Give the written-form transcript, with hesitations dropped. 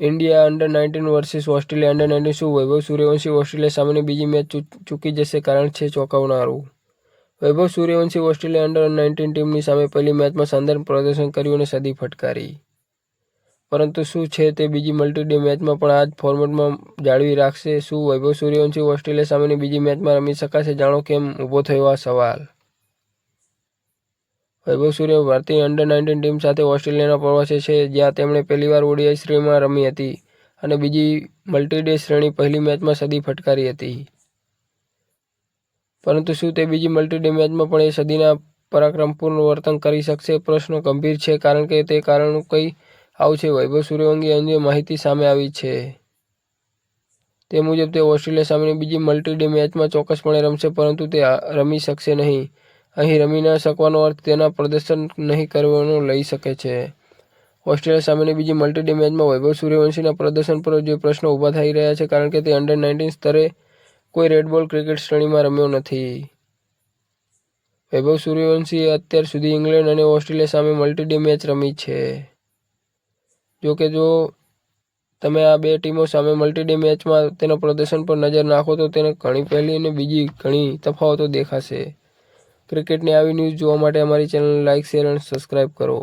India under nineteen versus Australia under nineteen. શું Vaibhav Suryavanshi Australia સામેની બીજી મેચ ચૂકી જશે? કારણ છે ચોંકાવનારું. વૈભવ સૂર્યવંશી ઓસ્ટ્રેલિયા અંડર-19 ટીમની સામે પહેલી મેચમાં શાનદાર પ્રદર્શન કર્યું અને સદી ફટકારી. પરંતુ શું છે તે બીજી મલ્ટી-ડે મેચમાં પણ આ જ ફોર્મેટમાં જાળવી રાખશે? શું વૈભવ સૂર્યવંશી ઓસ્ટ્રેલિયા સામેની બીજી મેચમાં રમી શકાશે? જાણો કેમ ઊભો થયો આ સવાલ. વૈભવ સૂર્ય ભારતીય અંડર-19 ટીમ સાથે ઓસ્ટ્રેલિયાના પ્રવાસે છે, જ્યાં તેમણે પહેલીવાર ઓડીઆઈ શ્રેણીમાં રમી હતી અને બીજી મલ્ટી-ડે શ્રેણી પહેલી મેચમાં સદી ફટકારી હતી. પરંતુ શું તે બીજી મલ્ટી-ડે મેચમાં પણ એ સદીના પરાક્રમપૂર્ણ વર્તન કરી શકશે? પ્રશ્ન ગંભીર છે, કારણ કે તે કારણ કંઈ આવું છે. વૈભવ સૂર્યવંશી અંગે માહિતી સામે આવી છે. તે મુજબ તે ઓસ્ટ્રેલિયા સામેની બીજી મલ્ટી-ડે મેચમાં ચોક્કસપણે રમશે, પરંતુ તે રમી શકશે નહીં. અહીં રમી ન શકવાનો અર્થ તેના પ્રદર્શન નહીં કરવાનો લઈ શકે છે. ઓસ્ટ્રેલિયા સામેની બીજી મલ્ટી-ડે મેચમાં વૈભવ સૂર્યવંશીના પ્રદર્શન પર જે પ્રશ્નો ઊભા થઈ રહ્યા છે, કારણ કે તે અંડર-19 સ્તરે કોઈ રેડ બોલ ક્રિકેટ શ્રેણીમાં રમ્યો નથી. વૈભવ સૂર્યવંશીએ અત્યાર સુધી ઇંગ્લેન્ડ અને ઓસ્ટ્રેલિયા સામે મલ્ટી-ડે મેચ રમી છે. જોકે જો તમે આ બે ટીમો સામે મલ્ટી-ડે મેચમાં તેના પ્રદર્શન પર નજર નાખો તો તેને ઘણી પહેલી અને બીજી ઘણી તફાવતો દેખાશે. ક્રિકેટની આવી ન્યૂઝ જોવા માટે અમારી ચેનલને લાઇક, શેર અને સબસ્ક્રાઇબ કરો.